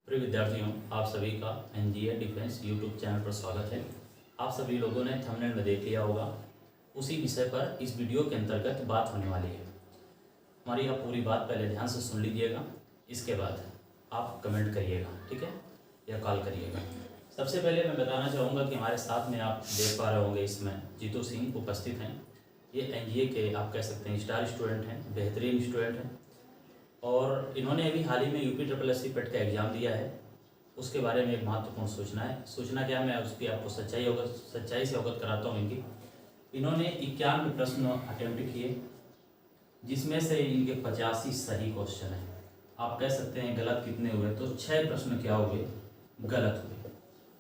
प्रिय विद्यार्थियों, आप सभी का एनडीए डिफेंस यूट्यूब चैनल पर स्वागत है। आप सभी लोगों ने थंबनेल में देख लिया होगा, उसी विषय पर इस वीडियो के अंतर्गत बात होने वाली है। हमारी आप पूरी बात पहले ध्यान से सुन लीजिएगा, इसके बाद आप कमेंट करिएगा, ठीक है, या कॉल करिएगा। सबसे पहले मैं बताना चाहूँगा कि हमारे साथ में आप देख पा रहे होंगे इसमें जीतू सिंह उपस्थित हैं। ये एनडीए के आप कह सकते हैं स्टार स्टूडेंट हैं, बेहतरीन स्टूडेंट हैं, और इन्होंने अभी हाल ही में यूपी SSC पेट का एग्ज़ाम दिया है। उसके बारे में एक महत्वपूर्ण सूचना क्या मैं उसकी आपको सच्चाई से अवगत कराता हूँ। इन्होंने 91 प्रश्न अटेम्प्ट किए, जिसमें से इनके 85 सही क्वेश्चन हैं। आप कह सकते हैं गलत कितने हुए, तो 6 प्रश्न क्या हुए, गलत हुए।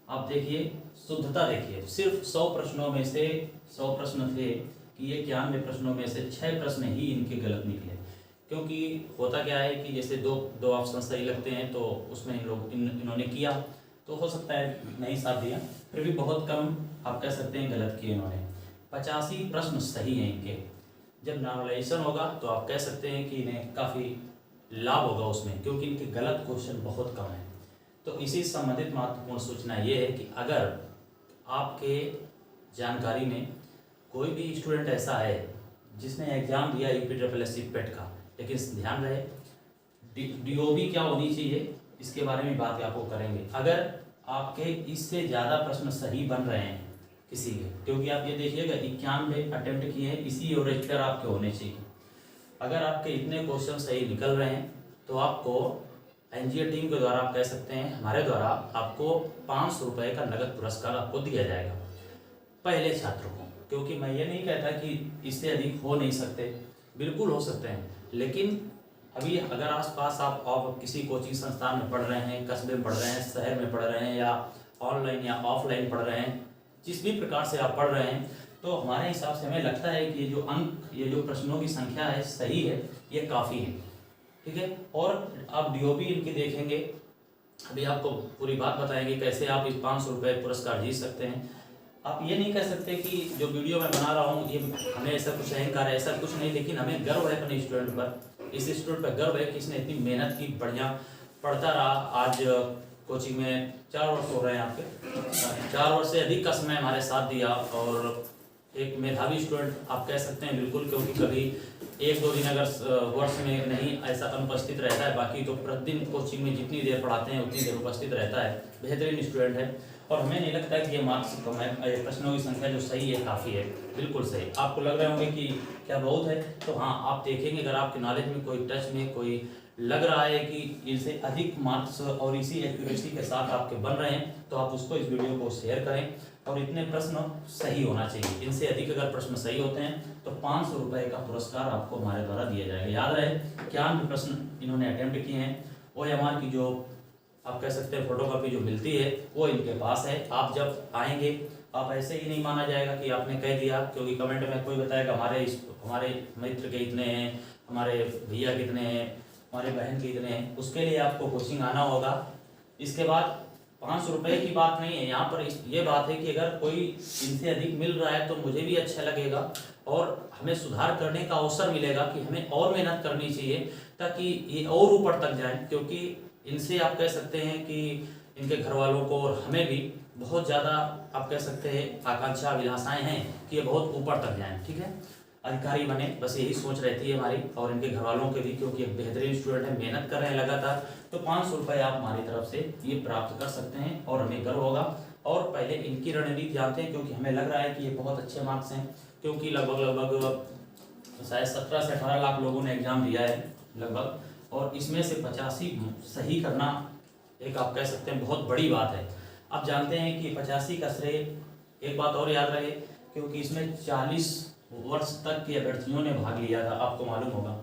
आप देखिए, शुद्धता देखिए, सिर्फ 100 प्रश्नों में से 100 प्रश्न थे कि ये 91 प्रश्नों में से 6 प्रश्न ही इनके गलत निकले। क्योंकि होता क्या है कि जैसे दो ऑप्शन सही लगते हैं, तो उसमें इन्होंने किया, तो हो सकता है नहीं साथ दिया, फिर भी बहुत कम आप कह सकते हैं गलत किए इन्होंने। 85 प्रश्न सही हैं इनके। जब नॉर्मलाइजेशन होगा तो आप कह सकते हैं कि इन्हें काफ़ी लाभ होगा उसमें, क्योंकि इनके गलत क्वेश्चन बहुत कम हैं। तो इसी संबंधित महत्वपूर्ण सूचना ये है कि अगर आपके जानकारी में कोई भी स्टूडेंट ऐसा है जिसने एग्ज़ाम दिया यूपी SSC पेट का, लेकिन ध्यान रहे DOB क्या होनी चाहिए, इसके बारे में बात आपको करेंगे। अगर आपके इससे ज़्यादा प्रश्न सही बन रहे हैं किसी के, क्योंकि आप ये देखिएगा 91 अटेम्प्ट किए हैं, इसी एवरेज पर आपके होने चाहिए। अगर आपके इतने क्वेश्चन सही निकल रहे हैं तो आपको एनजीए टीम के द्वारा, आप कह सकते हैं हमारे द्वारा, आपको 500 रुपये का नगद पुरस्कार आपको दिया जाएगा पहले छात्र को। क्योंकि मैं ये नहीं कहता कि इससे अधिक हो नहीं सकते, बिल्कुल हो सकते हैं, लेकिन अभी अगर आसपास आप किसी कोचिंग संस्थान में पढ़ रहे हैं, कस्बे में पढ़ रहे हैं, शहर में पढ़ रहे हैं, या ऑनलाइन या ऑफलाइन पढ़ रहे हैं, जिस भी प्रकार से आप पढ़ रहे हैं, तो हमारे हिसाब से हमें लगता है कि ये जो प्रश्नों की संख्या है सही है, ये काफ़ी है, ठीक है। और आप DOB इनकी देखेंगे, अभी आपको पूरी बात बताएंगे कैसे आप इस 500 रुपये पुरस्कार जीत सकते हैं। आप ये नहीं कह सकते कि जो वीडियो मैं बना रहा हूँ ये हमें ऐसा कुछ अहंकार है, ऐसा कुछ नहीं, लेकिन हमें गर्व है अपने स्टूडेंट पर। इस स्टूडेंट पर गर्व है कि इसने इतनी मेहनत की, बढ़िया पढ़ता रहा। आज कोचिंग में 4 वर्ष हो रहे हैं आपके, 4 वर्ष से अधिक का समय हमारे साथ दिया, और एक मेधावी स्टूडेंट आप कह सकते हैं बिल्कुल, क्योंकि कभी 1-2 दिन अगर वर्ष में नहीं ऐसा अनुपस्थित रहता है, बाकी तो प्रतिदिन कोचिंग में जितनी देर पढ़ाते हैं उतनी देर उपस्थित रहता है। बेहतरीन स्टूडेंट है, और हमें नहीं लगता कि ये मार्क्स कम है। प्रश्नों की संख्या जो सही है काफ़ी है, बिल्कुल सही। आपको लग रहे होंगे कि क्या बहुत है, तो हाँ, आप देखेंगे अगर आपके नॉलेज में कोई टच में कोई लग रहा है कि इनसे अधिक मार्क्स और इसी एक्यूरेसी के साथ आपके बन रहे हैं, तो आप उसको इस वीडियो को शेयर करें। और इतने प्रश्न सही होना चाहिए, इनसे अधिक अगर प्रश्न सही होते हैं तो 500 रुपये का पुरस्कार आपको हमारे द्वारा दिया जाएगा। याद रहे, 91 प्रश्न इन्होंने अटेम्प्ट किए हैं। OMR की जो आप कह सकते हैं फोटोकॉपी जो मिलती है वो इनके पास है। आप जब आएंगे, आप ऐसे ही नहीं माना जाएगा कि आपने कह दिया, क्योंकि कमेंट में कोई बताएगा हमारे मित्र के इतने हैं, हमारे भैया कितने हैं, हमारे बहन के इतने हैं, उसके लिए आपको कोचिंग आना होगा। इसके बाद 500 रुपये की बात नहीं है यहाँ पर, ये बात है कि अगर कोई इनसे अधिक मिल रहा है तो मुझे भी अच्छा लगेगा, और हमें सुधार करने का अवसर मिलेगा कि हमें और मेहनत करनी चाहिए ताकि ये और ऊपर तक जाए। क्योंकि इनसे आप कह सकते हैं कि इनके घर वालों को और हमें भी बहुत ज़्यादा आप कह सकते हैं आकांक्षा अभिलाषाएँ हैं कि ये बहुत ऊपर तक जाएँ, ठीक है, अधिकारी बने, बस यही सोच रहती है हमारी और इनके घर वालों के भी, क्योंकि एक बेहतरीन स्टूडेंट है, मेहनत कर रहे हैं लगातार। तो 500 रुपये आप हमारी तरफ से ये प्राप्त कर सकते हैं और हमें गर्व होगा। और पहले इनकी रणनीति जानते हैं, क्योंकि हमें लग रहा है कि ये बहुत अच्छे मार्क्स हैं, क्योंकि लगभग शायद 17 से 18 लाख लोगों ने एग्ज़ाम दिया है लगभग, और इसमें से 85 सही करना एक आप कह सकते हैं बहुत बड़ी बात है। आप जानते हैं कि 85 का श्रेय, एक बात और याद रहे, क्योंकि इसमें 40 वर्ष तक के अभ्यर्थियों ने भाग लिया था, आपको मालूम होगा।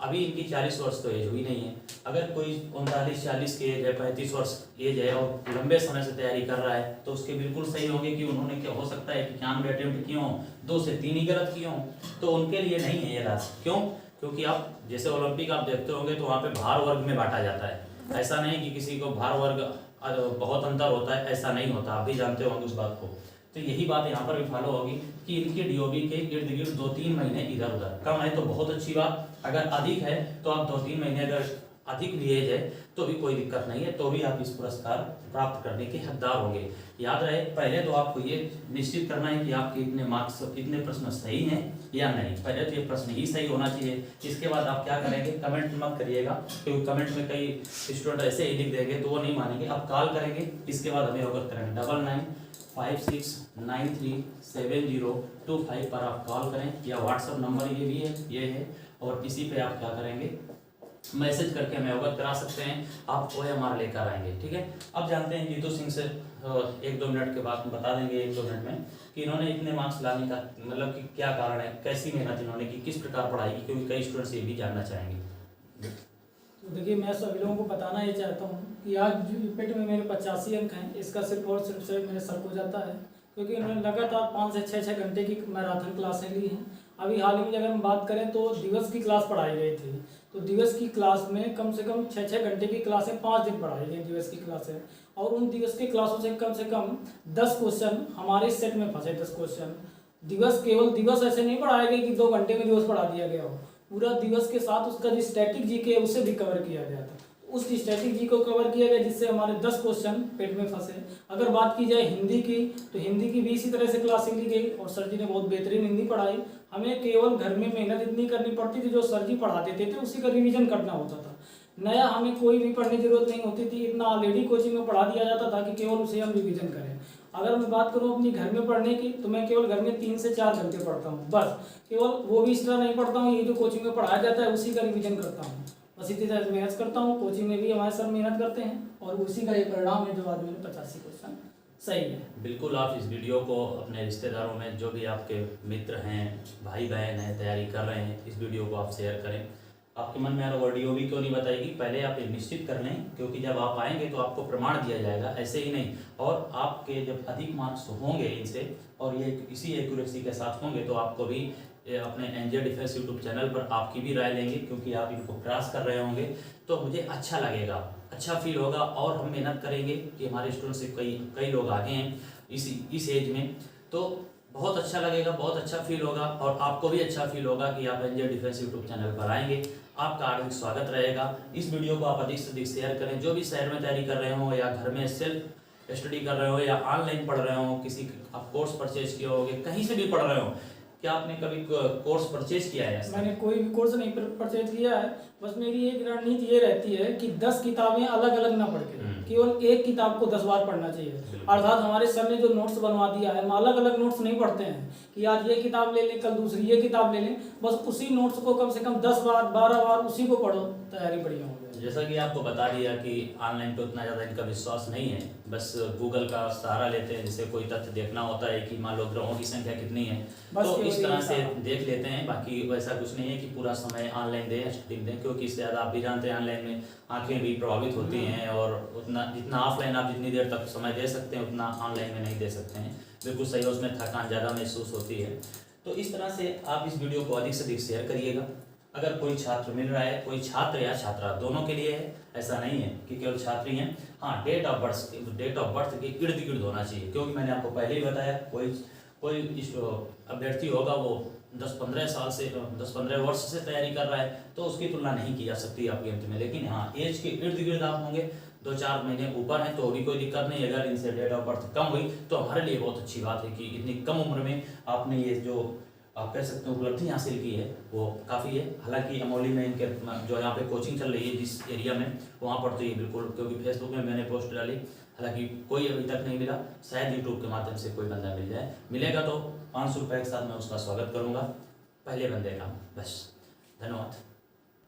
अभी इनकी 40 वर्ष तो एज हुई नहीं है। अगर कोई 39-40 की एज है, 35 वर्ष एज है और लंबे समय से तैयारी कर रहा है, तो उसके बिल्कुल सही होंगे कि उन्होंने, क्या हो सकता है कि 91 अटेम्प्ट किए हों, 2 से 3 ही गलत किए हों, तो उनके लिए नहीं है ये राशि। क्यों? क्योंकि आप जैसे ओलंपिक आप देखते होंगे तो वहाँ पे भार वर्ग में बांटा जाता है। ऐसा नहीं कि किसी को भार वर्ग बहुत अंतर होता है, ऐसा नहीं होता, आप भी जानते होंगे उस बात को। तो यही बात यहाँ पर भी फॉलो होगी कि इनके DOB के इर्द गिर्द 2-3 महीने इधर उधर, कम है तो बहुत अच्छी बात, अगर अधिक है तो आप 2-3 महीने अगर अधिक भी एज है तो भी कोई दिक्कत नहीं है, तो भी आप इस पुरस्कार प्राप्त करने के हकदार होंगे। याद रहे, पहले तो आपको ये निश्चित करना है कि आपके इतने मार्क्स, इतने प्रश्न सही हैं या नहीं। पहले तो ये प्रश्न ही सही होना चाहिए। इसके बाद आप क्या करेंगे, कमेंट मत करिएगा, क्योंकि कमेंट में कई स्टूडेंट ऐसे ही लिख देंगे तो वो नहीं मानेंगे। आप कॉल करेंगे, इसके बाद हमें अवगत करेंगे 9956937025 पर आप कॉल करें, या व्हाट्सअप नंबर ये भी है, ये है, और इसी पे आप क्या करेंगे, मैसेज करके हमें अवगत करा सकते हैं। आप OMR लेकर आएंगे, ठीक है। अब जानते हैं जीतू सिंह से 1-2 मिनट के बाद बता देंगे, 1-2 मिनट में, कि इन्होंने इतने मार्क्स लाने का मतलब कि क्या कारण है, कैसी मेहनत इन्होंने की, किस प्रकार पढ़ाई की, क्योंकि कई स्टूडेंट्स ये भी जानना चाहेंगे। तो देखिए, मैं सभी लोगों को बताना ये चाहता हूँ कि आज यूपीट में मेरे 85 अंक हैं, इसका सिर्फ और सिर्फ मेरे सर को जाता है, क्योंकि इन्होंने लगातार 5 से 6 घंटे की मैराथन क्लासें ली हैं। अभी हाल ही में अगर हम बात करें तो दिवस की क्लास पढ़ाई गई थी, तो दिवस की क्लास में कम से कम 6 घंटे की क्लासें 5 दिन पढ़ाई गई दिवस की क्लासें, और उन दिवस की क्लासों से कम 10 क्वेश्चन हमारे सेट में फंसे। 10 क्वेश्चन दिवस, केवल दिवस ऐसे नहीं पढ़ाए गए कि 2 घंटे में दिवस पढ़ा दिया गया हो, पूरा दिवस के साथ उसका जो स्टैटिक जीके है उसे भी कवर किया गया था। उस स्टैटिक जी को कवर किया गया, जिससे हमारे 10 क्वेश्चन पेट में फंसे। अगर बात की जाए हिंदी की, तो हिंदी की भी इसी तरह से क्लासें ली गई और सर जी ने बहुत बेहतरीन हिंदी पढ़ाई। हमें केवल घर में मेहनत इतनी करनी पड़ती थी, जो सर जी पढ़ा देते थे उसी का रिवीजन करना होता था। नया हमें कोई भी पढ़ने की जरूरत नहीं होती थी, इतना ऑलरेडी कोचिंग में पढ़ा दिया जाता था कि केवल उसे हम रिवीजन करें। अगर मैं बात करूं अपनी घर में पढ़ने की, तो मैं केवल घर में 3 से 4 घंटे पढ़ता हूं, बस। केवल वो भी इस तरह नहीं पढ़ता हूं, ये जो कोचिंग में पढ़ाया जाता है उसी का रिवीजन करता हूं, बस इतनी तरह मेहनत करता हूँ। कोचिंग में भी हमारे सर मेहनत करते हैं और उसी का ये परिणाम है जो आज मैंने 85 क्वेश्चन सही है। बिल्कुल, आप इस वीडियो को अपने रिश्तेदारों में, जो भी आपके मित्र हैं, भाई बहन हैं, तैयारी कर रहे हैं, इस वीडियो को आप शेयर करें। आपके मन में यार ऑडियो भी क्यों नहीं बताएगी, पहले आप ये निश्चित कर लें, क्योंकि जब आप आएंगे तो आपको प्रमाण दिया जाएगा, ऐसे ही नहीं। और आपके जब अधिक मार्क्स होंगे इनसे, और ये इसी एक्यूरेसी के साथ होंगे, तो आपको भी अपने एनजीए डिफेंस यूट्यूब चैनल पर आपकी भी राय लेंगे, क्योंकि आप इनको क्रॉस कर रहे होंगे, तो मुझे अच्छा लगेगा, अच्छा फील होगा, और हम मेहनत करेंगे कि हमारे स्टूडेंट से कई लोग आगे हैं इस एज में, तो बहुत अच्छा लगेगा, बहुत अच्छा फील होगा, और आपको भी अच्छा फील होगा कि आप एनजीए डिफेंस यूट्यूब चैनल पर आएंगे। आपका हार्दिक स्वागत रहेगा। इस वीडियो को आप अधिक से अधिक शेयर करें। जो भी शहर में तैयारी कर रहे हो, या घर में सेल्फ स्टडी कर रहे हो, या ऑनलाइन पढ़ रहे हो, किसी आप कोर्स परचेज किए होगे, कहीं से भी पढ़ रहे हो, क्या आपने कभी कोर्स परचेज किया है? मैंने कोई भी कोर्स नहीं परचेज किया है, बस मेरी एक रणनीति ये रहती है कि 10 किताबें अलग अलग ना पढ़ के केवल एक किताब को 10 बार पढ़ना चाहिए। अर्थात हमारे सर ने जो नोट्स बनवा दिया है, हम अलग अलग नोट्स नहीं पढ़ते हैं कि आज ये किताब ले लें, कल दूसरी ये किताब ले लें, बस उसी नोट्स को कम से कम 10 बार 12 बार उसी को पढ़ो, तैयारी बढ़िया हो जाएगी। जैसा कि आपको बता दिया कि ऑनलाइन पे उतना ज़्यादा इनका विश्वास नहीं है, बस गूगल का सहारा लेते हैं। जैसे कोई तथ्य देखना होता है कि मान लो ग्रहों की संख्या कितनी है, तो इस तरह से देख लेते हैं। बाकी वैसा कुछ नहीं है कि पूरा समय ऑनलाइन दें, स्टडी दें, क्योंकि इससे ज़्यादा आप भी जानते हैं ऑनलाइन में आंखें भी प्रभावित होती हैं, और उतना जितना ऑफलाइन आप जितनी देर तक समय दे सकते हैं उतना ऑनलाइन में नहीं दे सकते हैं। बिल्कुल सही, उसमें थकान ज़्यादा महसूस होती है। तो इस तरह से आप इस वीडियो को अधिक से अधिक शेयर करिएगा। अगर कोई छात्र मिल रहा है, कोई छात्र या छात्रा दोनों के लिए है, ऐसा नहीं है कि केवल छात्री हैं। हाँ, डेट ऑफ बर्थ के इर्द गिर्द होना चाहिए, क्योंकि मैंने आपको पहले ही बताया कोई अभ्यर्थी होगा वो 10-15 साल से 10-15 वर्ष से तैयारी कर रहा है, तो उसकी तुलना नहीं की जा सकती आपके अंत में। लेकिन हाँ, एज के इर्द गिर्द आप होंगे, 2-4 महीने ऊपर हैं, तो भी कोई दिक्कत नहीं। अगर इनसे डेट ऑफ बर्थ कम हुई तो हमारे लिए बहुत अच्छी बात है कि इतनी कम उम्र में आपने ये जो आप कह सकते हो उपलब्धि हासिल की है, वो काफ़ी है। हालांकि अमौली में इनके जो यहाँ पे कोचिंग चल रही है जिस एरिया में, वहाँ पर तो ये बिल्कुल, क्योंकि फेसबुक में मैंने पोस्ट डाली, हालांकि कोई अभी तक नहीं मिला, शायद यूट्यूब के माध्यम से कोई बंदा मिल जाए। मिलेगा तो 500 रुपये के साथ मैं उसका स्वागत करूँगा, पहले बंदे का। बस, धन्यवाद।